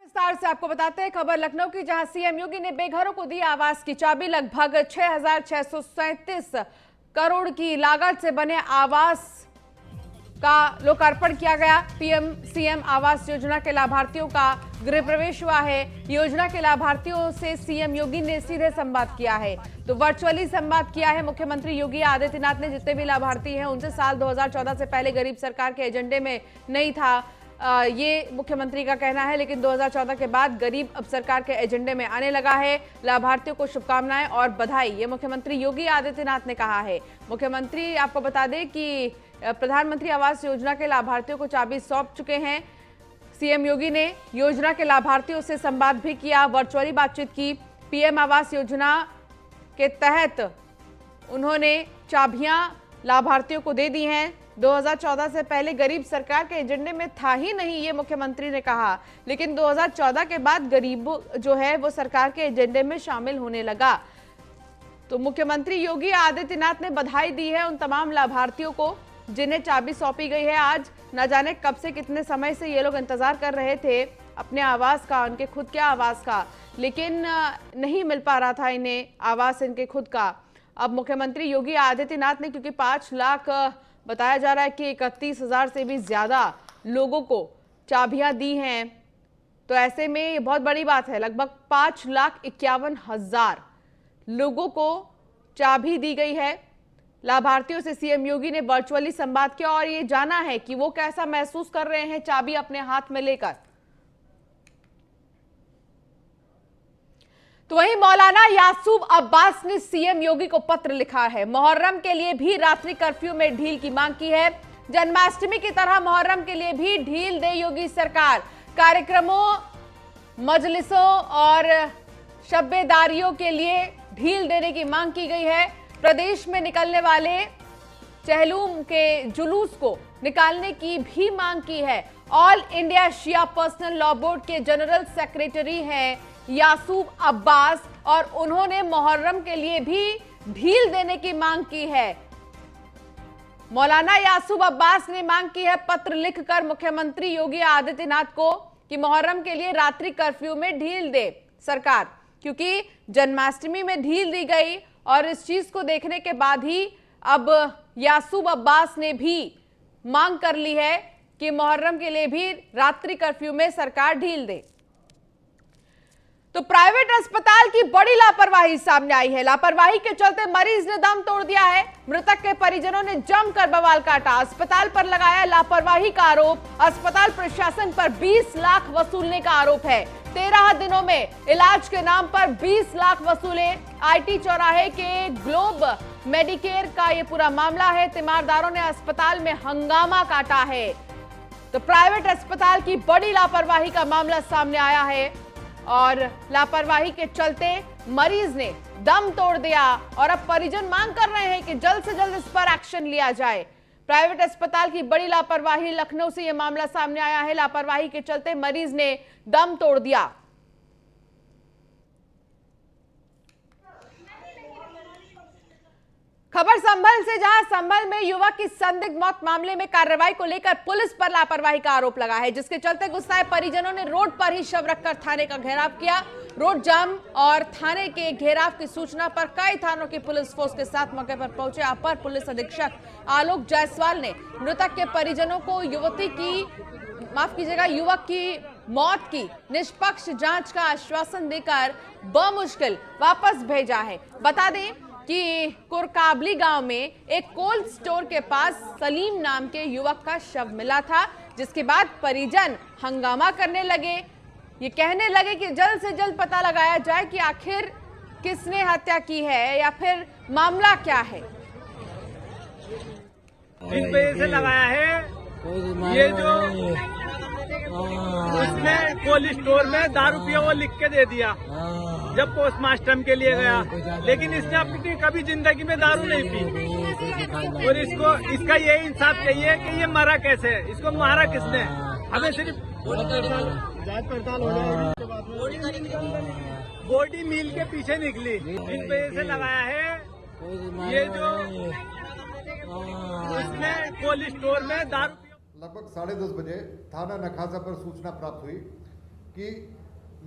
विस्तार से आपको बताते हैं खबर लखनऊ की, जहां सीएम योगी ने बेघरों को दी आवास की चाबी। लगभग 6,637 करोड़ की लागत से बने आवास का लोकार्पण किया गया। पीएम सीएम आवास योजना के लाभार्थियों का गृह प्रवेश हुआ है। योजना के लाभार्थियों से सीएम योगी ने सीधे संवाद किया है, तो वर्चुअली संवाद किया है। मुख्यमंत्री योगी आदित्यनाथ ने जितने भी लाभार्थी हैं उनसे साल 2014 से पहले गरीब सरकार के एजेंडे में नहीं था, ये मुख्यमंत्री का कहना है, लेकिन 2014 के बाद गरीब अब सरकार के एजेंडे में आने लगा है। लाभार्थियों को शुभकामनाएं और बधाई, ये मुख्यमंत्री योगी आदित्यनाथ ने कहा है। मुख्यमंत्री आपको बता दें कि प्रधानमंत्री आवास योजना के लाभार्थियों को चाबी सौंप चुके हैं। सीएम योगी ने योजना के लाभार्थियों से संवाद भी किया, वर्चुअली बातचीत की। पीएम आवास योजना के तहत उन्होंने चाबियां लाभार्थियों को दे दी हैं। 2014 से पहले गरीब सरकार के एजेंडे में था ही नहीं, ये मुख्यमंत्री ने कहा, लेकिन 2014 के बाद गरीब जो है वो सरकार के एजेंडे में शामिल होने लगा। तो मुख्यमंत्री योगी आदित्यनाथ ने बधाई दी है उन तमाम लाभार्थियों को जिन्हें चाबी सौंपी गई है। आज न जाने कब से कितने समय से ये लोग इंतजार कर रहे थे अपने आवास का, उनके खुद के आवास का, लेकिन नहीं मिल पा रहा था इन्हें आवास इनके खुद का। अब मुख्यमंत्री योगी आदित्यनाथ ने, क्योंकि 5 लाख बताया जा रहा है कि 31,000 से भी ज्यादा लोगों को चाबियां दी हैं, तो ऐसे में ये बहुत बड़ी बात है। लगभग 5,51,000 लोगों को चाबी दी गई है। लाभार्थियों से सीएम योगी ने वर्चुअली संवाद किया और ये जाना है कि वो कैसा महसूस कर रहे हैं चाबी अपने हाथ में लेकर। तो वहीं मौलाना यासूब अब्बास ने सीएम योगी को पत्र लिखा है। मुहर्रम के लिए भी रात्रि कर्फ्यू में ढील की मांग की है। जन्माष्टमी की तरह मुहर्रम के लिए भी ढील दे योगी सरकार। कार्यक्रमों, मजलिसों और शब्बेदारियों के लिए ढील देने की मांग की गई है। प्रदेश में निकलने वाले चहलूम के जुलूस को निकालने की भी मांग की है। ऑल इंडिया शिया पर्सनल लॉ बोर्ड के जनरल सेक्रेटरी हैं यासूब अब्बास, और उन्होंने मुहर्रम के लिए भी ढील देने की मांग की है। मौलाना यासूब अब्बास ने मांग की है पत्र लिखकर मुख्यमंत्री योगी आदित्यनाथ को कि मुहर्रम के लिए रात्रि कर्फ्यू में ढील दे सरकार, क्योंकि जन्माष्टमी में ढील दी गई और इस चीज को देखने के बाद ही अब यासूब अब्बास ने भी मांग कर ली है कि मुहर्रम के लिए भी रात्रि कर्फ्यू में सरकार ढील दे। तो प्राइवेट अस्पताल की बड़ी लापरवाही सामने आई है। लापरवाही के चलते मरीज ने दम तोड़ दिया है। मृतक के परिजनों ने जमकर बवाल काटा, अस्पताल पर लगाया लापरवाही का आरोप। अस्पताल प्रशासन पर 20 लाख वसूलने का आरोप है। 13 दिनों में इलाज के नाम पर 20 लाख वसूले। आईटी चौराहे के ग्लोब मेडिकेयर का यह पूरा मामला है। तीमारदारों ने अस्पताल में हंगामा काटा है। तो प्राइवेट अस्पताल की बड़ी लापरवाही का मामला सामने आया है और लापरवाही के चलते मरीज ने दम तोड़ दिया और अब परिजन मांग कर रहे हैं कि जल्द से जल्द इस पर एक्शन लिया जाए। प्राइवेट अस्पताल की बड़ी लापरवाही, लखनऊ से यह मामला सामने आया है। लापरवाही के चलते मरीज ने दम तोड़ दिया। खबर संभल से, जहां संभल में युवक की संदिग्ध मौत मामले में कार्रवाई को लेकर पुलिस पर लापरवाही का आरोप लगा है, जिसके चलते गुस्साए परिजनों ने रोड पर ही शव रखकर थाने का घेराव किया। रोड जाम और थाने के घेराव की सूचना पर कई थानों की पुलिस फोर्स के साथ मौके पर पहुंचे अपर पुलिस अधीक्षक आलोक जायसवाल ने मृतक के परिजनों को युवक की मौत की निष्पक्ष जांच का आश्वासन देकर बमुश्किल वापस भेजा है। बता दें कि कुरकाबली गांव में एक कोल्ड स्टोर के पास सलीम नाम के युवक का शव मिला था, जिसके बाद परिजन हंगामा करने लगे। ये कहने लगे कि जल्द से जल्द पता लगाया जाए कि आखिर किसने हत्या की है या फिर मामला क्या है। इस वजह से लगाया है ये जो उसने कोल्ड स्टोर में दारू पिया वो लिख के दे दिया जब पोस्टमार्टम के लिए गया, लेकिन इसने अपनी कभी जिंदगी में दारू नहीं पी। और इसको इसका ये इंसाफ चाहिए कि ये मरा कैसे है, इसको मारा किसने। हमें सिर्फ जांच पड़ताल हो जाएगी। बॉडी मिल के पीछे निकली, इस वजह से लगाया है ये जो उसने कोल्ड स्टोर में दारू। लगभग 10:30 बजे थाना नखासा पर सूचना प्राप्त हुई कि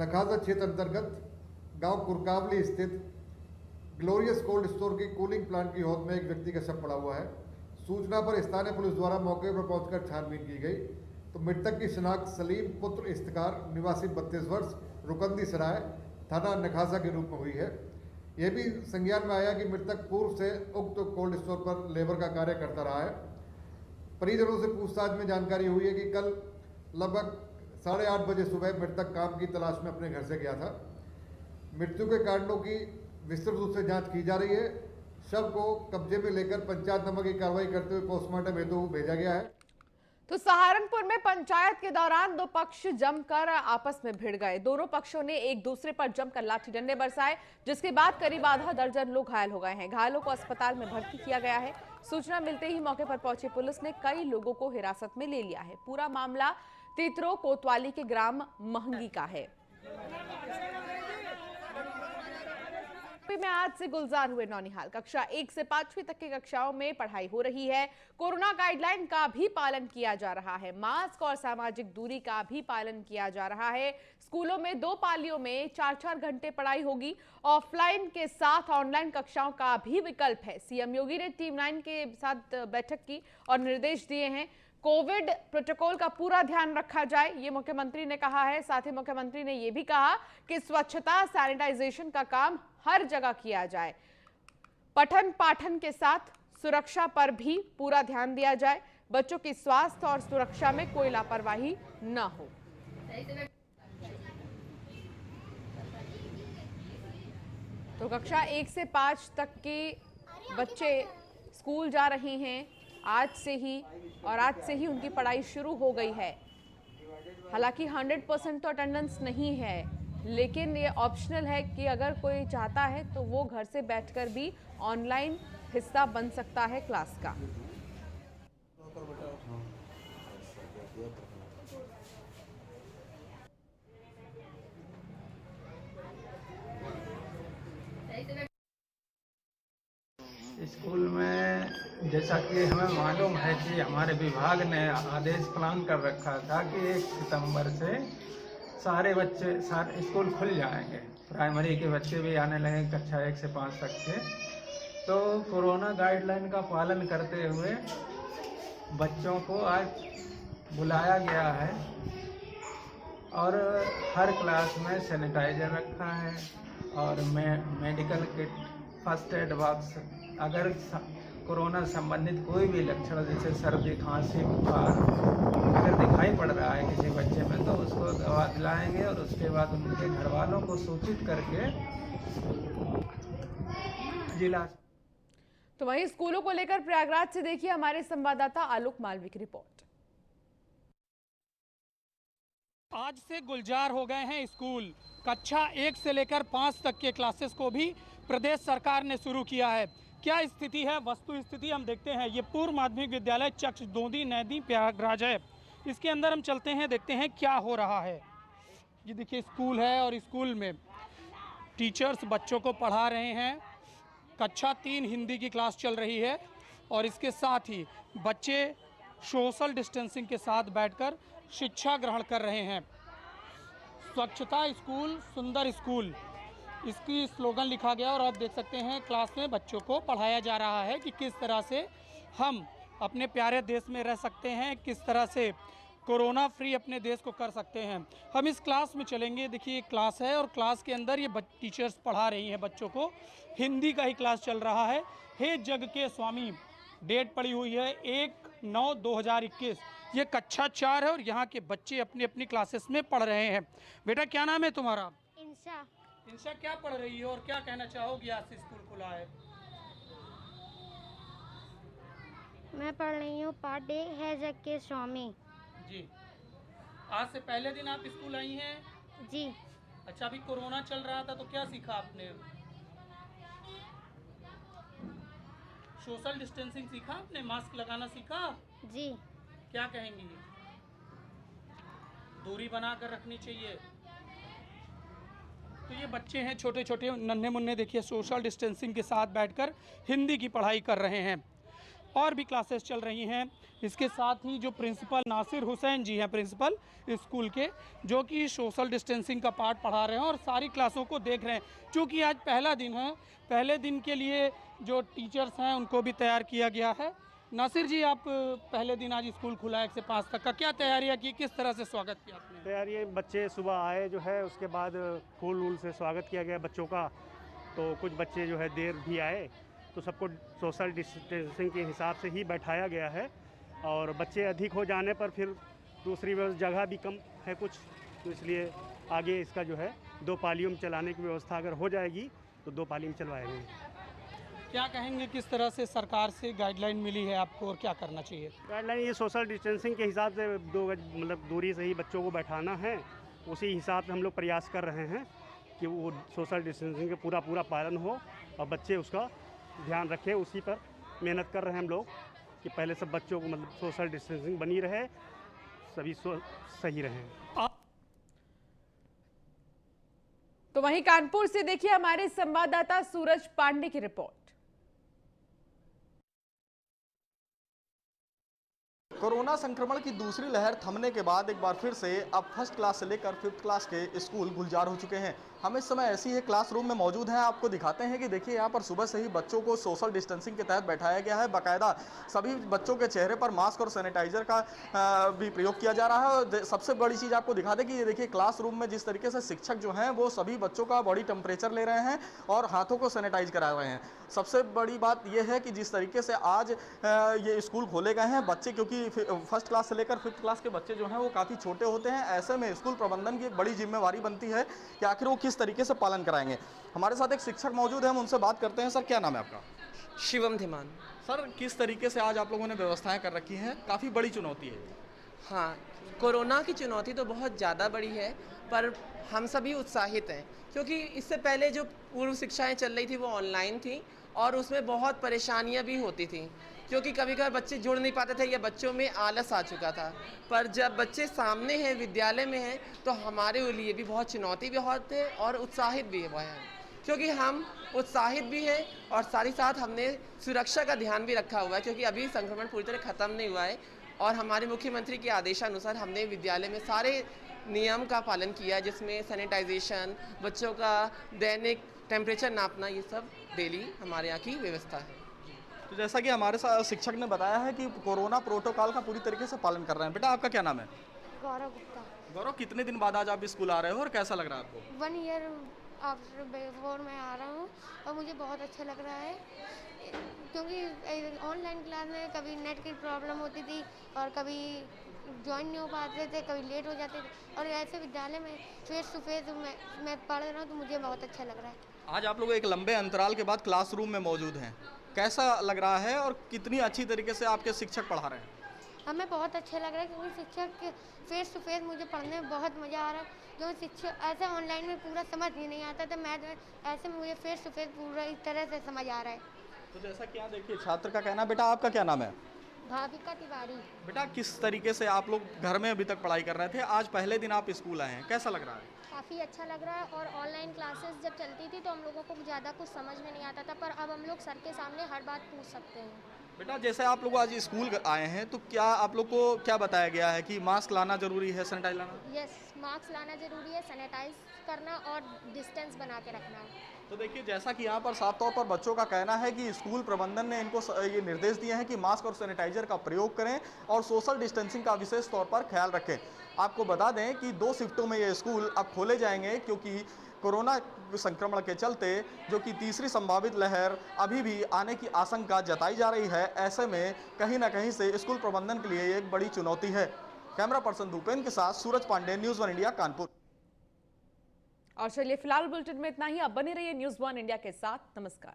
नखाजा क्षेत्र अंतर्गत गांव कुरकावली स्थित ग्लोरियस कोल्ड स्टोर की कूलिंग प्लांट की हौद में एक व्यक्ति का शव पड़ा हुआ है। सूचना पर स्थानीय पुलिस द्वारा मौके पर पहुंचकर छानबीन की गई तो मृतक की शिनाख्त सलीम पुत्र इफ्तिकार निवासी 32 वर्ष रुकंदी सराय थाना नखासा के रूप में हुई है। यह भी संज्ञान में आया कि मृतक पूर्व से उक्त कोल्ड स्टोर पर लेबर का कार्य करता रहा है। परिजनों से पूछताछ में जानकारी हुई है कि कल लगभग 8:30 बजे सुबह मृतक काम की तलाश में अपने घर से गया था। मृत्यु के कारणों की विस्तृत रूप से जांच की जा रही है। शव को कब्जे में लेकर पंचायतनामा की कार्रवाई करते हुए पोस्टमार्टम हेतु भेजा गया है। तो सहारनपुर में पंचायत के दौरान दो पक्ष जमकर आपस में भिड़ गए। दोनों पक्षों ने एक दूसरे पर जमकर लाठी डंडे बरसाए, जिसके बाद करीब आधा दर्जन लोग घायल हो गए हैं। घायलों को अस्पताल में भर्ती किया गया है। सूचना मिलते ही मौके पर पहुंची पुलिस ने कई लोगों को हिरासत में ले लिया है। पूरा मामला तीतरो कोतवाली के ग्राम महंगी का है। में आज से गुलजार हुए नौनिहाल। कक्षा 1 से 5वीं तक की कक्षाओं में पढ़ाई हो रही है। कोरोना गाइडलाइन का भी पालन किया जा रहा है। मास्क और सामाजिक दूरी का भी पालन किया जा रहा है। स्कूलों में 2 पालियों में 4-4 घंटे पढ़ाई होगी। ऑफलाइन के साथ ऑनलाइन कक्षाओं का भी विकल्प है। सीएम योगी ने टीम 9 के साथ बैठक की और निर्देश दिए हैं। कोविड प्रोटोकॉल का पूरा ध्यान रखा जाए, ये मुख्यमंत्री ने कहा है। साथ ही मुख्यमंत्री ने यह भी कहा कि स्वच्छता सैनिटाइजेशन का काम हर जगह किया जाए। पठन पाठन के साथ सुरक्षा पर भी पूरा ध्यान दिया जाए। बच्चों की स्वास्थ्य और सुरक्षा में कोई लापरवाही न हो। तो कक्षा 1 से 5 तक के बच्चे स्कूल जा रहे हैं आज से ही, और आज से ही उनकी पढ़ाई शुरू हो गई है। हालांकि 100% तो अटेंडेंस नहीं है, लेकिन ये ऑप्शनल है कि अगर कोई चाहता है तो वो घर से बैठकर भी ऑनलाइन हिस्सा बन सकता है क्लास का। स्कूल में जैसा कि हमें मालूम है कि हमारे विभाग ने आदेश प्लान कर रखा था कि 1 सितंबर से सारे स्कूल खुल जाएंगे। प्राइमरी के बच्चे भी आने लगे कक्षा 1 से 5 तक के। तो कोरोना गाइडलाइन का पालन करते हुए बच्चों को आज बुलाया गया है और हर क्लास में सैनिटाइजर रखा है और medical kit, first aid box. अगर कोरोना संबंधित कोई भी लक्षण जैसे सर्दी, खांसी, बुखार अगर दिखाई पड़ रहा है किसी बच्चे में तो उसको दवा दिलाएंगे और उसके बाद उनके घर वालों को सूचित करके जिला। तो वहीं स्कूलों को लेकर प्रयागराज से देखिए हमारे संवाददाता आलोक मालवी की रिपोर्ट। आज से गुलजार हो गए हैं स्कूल। कक्षा 1 से लेकर 5 तक के क्लासेस को भी प्रदेश सरकार ने शुरू किया है। क्या स्थिति है, वस्तु स्थिति हम देखते हैं। ये पूर्व माध्यमिक विद्यालय चक्ष दोदी नैदी प्रयागराज है। इसके अंदर हम चलते हैं, देखते हैं क्या हो रहा है। ये देखिए स्कूल है और स्कूल में टीचर्स बच्चों को पढ़ा रहे हैं। कक्षा 3 हिंदी की क्लास चल रही है और इसके साथ ही बच्चे सोशल डिस्टेंसिंग के साथ बैठकर शिक्षा ग्रहण कर रहे हैं। स्वच्छता स्कूल सुंदर स्कूल, इसकी स्लोगन लिखा गया और आप देख सकते हैं क्लास में बच्चों को पढ़ाया जा रहा है कि किस तरह से हम अपने प्यारे देश में रह सकते हैं, किस तरह से कोरोना फ्री अपने देश को कर सकते हैं। हम इस क्लास में चलेंगे। देखिए एक क्लास है और क्लास के अंदर ये टीचर्स पढ़ा रही हैं बच्चों को। हिंदी का ही क्लास चल रहा है। हे जग के स्वामी, डेट पड़ी हुई है 1/9/2021। ये कक्षा 4 है और यहाँ के बच्चे अपनी अपनी क्लासेस में पढ़ रहे हैं। बेटा क्या नाम है तुम्हारा? इंशा। इंशा, क्या पढ़ रही हो और क्या कहना चाहोगी आज से स्कूल खुला है? मैं पढ़ रही हूँ पाठ है जग के स्वामी। जी, आज से पहले दिन आप स्कूल आई हैं? जी। अच्छा, अभी कोरोना चल रहा था तो क्या सीखा आपने? सोशल डिस्टेंसिंग सीखा आपने, मास्क लगाना सीखा? जी। क्या कहेंगी? दूरी बनाकर रखनी चाहिए। तो ये बच्चे हैं छोटे छोटे नन्हे मुन्ने, देखिए सोशल डिस्टेंसिंग के साथ बैठकर हिंदी की पढ़ाई कर रहे हैं। और भी क्लासेस चल रही हैं। इसके साथ ही जो प्रिंसिपल नासिर हुसैन जी हैं प्रिंसिपल स्कूल के, जो कि सोशल डिस्टेंसिंग का पाठ पढ़ा रहे हैं और सारी क्लासों को देख रहे हैं। चूँकि आज पहला दिन है, पहले दिन के लिए जो टीचर्स हैं उनको भी तैयार किया गया है। नासिर जी, आप पहले दिन आज स्कूल खुला है 1 से 5 तक का, क्या तैयारियां की, किस तरह से स्वागत किया आपने? तैयारी बच्चे सुबह आए जो है, उसके बाद फूल वूल से स्वागत किया गया बच्चों का। तो कुछ बच्चे जो है देर भी आए, तो सबको सोशल डिस्टेंसिंग के हिसाब से ही बैठाया गया है। और बच्चे अधिक हो जाने पर फिर दूसरी जगह भी कम है कुछ, तो इसलिए आगे इसका जो है 2 पालियों में चलाने की व्यवस्था अगर हो जाएगी तो 2 पाली में चलवाएंगे। क्या कहेंगे, किस तरह से सरकार से गाइडलाइन मिली है आपको और क्या करना चाहिए? गाइडलाइन ये सोशल डिस्टेंसिंग के हिसाब से 2 गज मतलब दूरी से ही बच्चों को बैठाना है। उसी हिसाब से हम लोग प्रयास कर रहे हैं कि वो सोशल डिस्टेंसिंग का पूरा पालन हो और बच्चे उसका ध्यान रखें। उसी पर मेहनत कर रहे हैं हम लोग कि पहले सब बच्चों को मतलब सोशल डिस्टेंसिंग बनी रहे, सभी सही रहें। तो वहीं कानपुर से देखिए हमारे संवाददाता सूरज पांडे की रिपोर्ट। कोरोना संक्रमण की दूसरी लहर थमने के बाद एक बार फिर से अब फर्स्ट क्लास से लेकर 5th क्लास के स्कूल गुलजार हो चुके हैं। हम इस समय ऐसी ही क्लासरूम में मौजूद हैं, आपको दिखाते हैं कि देखिए यहाँ पर सुबह से ही बच्चों को सोशल डिस्टेंसिंग के तहत बैठाया गया है। बाकायदा सभी बच्चों के चेहरे पर मास्क और सैनिटाइजर का भी प्रयोग किया जा रहा है। और सबसे बड़ी चीज़ आपको दिखा दें कि ये देखिए क्लासरूम में जिस तरीके से शिक्षक जो हैं वो सभी बच्चों का बॉडी टेम्परेचर ले रहे हैं और हाथों को सैनिटाइज करा रहे हैं। सबसे बड़ी बात यह है कि जिस तरीके से आज ये स्कूल खोले गए हैं, बच्चे क्योंकि फर्स्ट क्लास से लेकर 5th क्लास के बच्चे जो हैं वो काफ़ी छोटे होते हैं, ऐसे में स्कूल प्रबंधन की एक बड़ी जिम्मेवारी बनती है कि आखिर वो किस तरीके से पालन कराएंगे। हमारे साथ एक शिक्षक मौजूद है, हम उनसे बात करते हैं। सर, क्या नाम है आपका? शिवम धीमान। सर, किस तरीके से आज आप लोगों ने व्यवस्थाएं कर रखी हैं? काफ़ी बड़ी चुनौती है। हाँ, कोरोना की चुनौती तो बहुत ज़्यादा बड़ी है, पर हम सभी उत्साहित हैं क्योंकि इससे पहले जो पूर्व शिक्षाएं चल रही थी वो ऑनलाइन थी और उसमें बहुत परेशानियां भी होती थी क्योंकि कभी कभी बच्चे जुड़ नहीं पाते थे या बच्चों में आलस आ चुका था। पर जब बच्चे सामने हैं, विद्यालय में हैं, तो हमारे लिए भी बहुत चुनौती भी बहुत है और उत्साहित भी है क्योंकि हम उत्साहित भी हैं और साथ ही साथ हमने सुरक्षा का ध्यान भी रखा हुआ है क्योंकि अभी संक्रमण पूरी तरह ख़त्म नहीं हुआ है और हमारे मुख्यमंत्री के आदेशानुसार हमने विद्यालय में सारे नियम का पालन किया है, जिसमें सैनिटाइजेशन, बच्चों का दैनिक टेम्परेचर नापना, ये सब डेली हमारे यहाँ की व्यवस्था है। तो जैसा कि हमारे साथ शिक्षक ने बताया है कि कोरोना प्रोटोकॉल का पूरी तरीके से पालन कर रहे हैं। बेटा, आपका क्या नाम है? गौरव गुप्ता। गौरव, कितने दिन बाद आज आप स्कूल आ रहे हो और कैसा लग रहा है आपको? 1 ईयर आफ्टर बिफोर मैं आ रहा हूँ और मुझे बहुत अच्छा लग रहा है क्योंकि ऑनलाइन क्लास में कभी नेट की प्रॉब्लम होती थी और कभी ज्वाइन नहीं हो पाते थे, कभी लेट हो जाते थे और ऐसे विद्यालय में फेस टू फेस मैं पढ़ रहा हूँ तो मुझे बहुत अच्छा लग रहा है। आज आप लोग एक लंबे अंतराल के बाद क्लासरूम में मौजूद हैं, कैसा लग रहा है और कितनी अच्छी तरीके से आपके शिक्षक पढ़ा रहे हैं? हमें बहुत अच्छा लग रहा है क्योंकि शिक्षक फेस टू फेस मुझे पढ़ने में बहुत मज़ा आ रहा है। जो शिक्षक ऐसे ऑनलाइन में पूरा समझ ही नहीं आता था, मैं ऐसे में मुझे फेस टू फेस पूरा इस तरह से समझ आ रहा है। तो जैसा कि यहाँ देखिए छात्र का कहना। बेटा, आपका क्या नाम है? भाविका तिवारी। बेटा, किस तरीके से आप लोग घर में अभी तक पढ़ाई कर रहे थे, आज पहले दिन आप स्कूल आए हैं, कैसा लग रहा है? काफ़ी अच्छा लग रहा है और ऑनलाइन क्लासेस जब चलती थी तो हम लोगों को ज़्यादा कुछ समझ में नहीं आता था, पर अब हम लोग सर के सामने हर बात पूछ सकते हैं। बेटा, जैसे आप लोग आज स्कूल आए हैं तो क्या आप लोग को क्या बताया गया है कि मास्क लाना जरूरी है, सैनिटाइज लाना? यस, मास्क लाना ज़रूरी है, सैनिटाइज करना और डिस्टेंस बना के रखना। तो देखिए, जैसा कि यहाँ पर साफ तौर पर बच्चों का कहना है कि स्कूल प्रबंधन ने इनको ये निर्देश दिए हैं कि मास्क और सैनिटाइजर का प्रयोग करें और सोशल डिस्टेंसिंग का विशेष तौर पर ख्याल रखें। आपको बता दें कि 2 शिफ्टों में ये स्कूल अब खोले जाएंगे क्योंकि कोरोना संक्रमण के चलते जो कि तीसरी संभावित लहर अभी भी आने की आशंका जताई जा रही है, ऐसे में कहीं ना कहीं से स्कूल प्रबंधन के लिए एक बड़ी चुनौती है। कैमरा पर्सन भूपेन के साथ सूरज पांडे, न्यूज़ 1 इंडिया, कानपुर। और चलिए फिलहाल बुलेटिन में इतना ही। अब बने रहिए न्यूज़ 1 इंडिया के साथ। नमस्कार।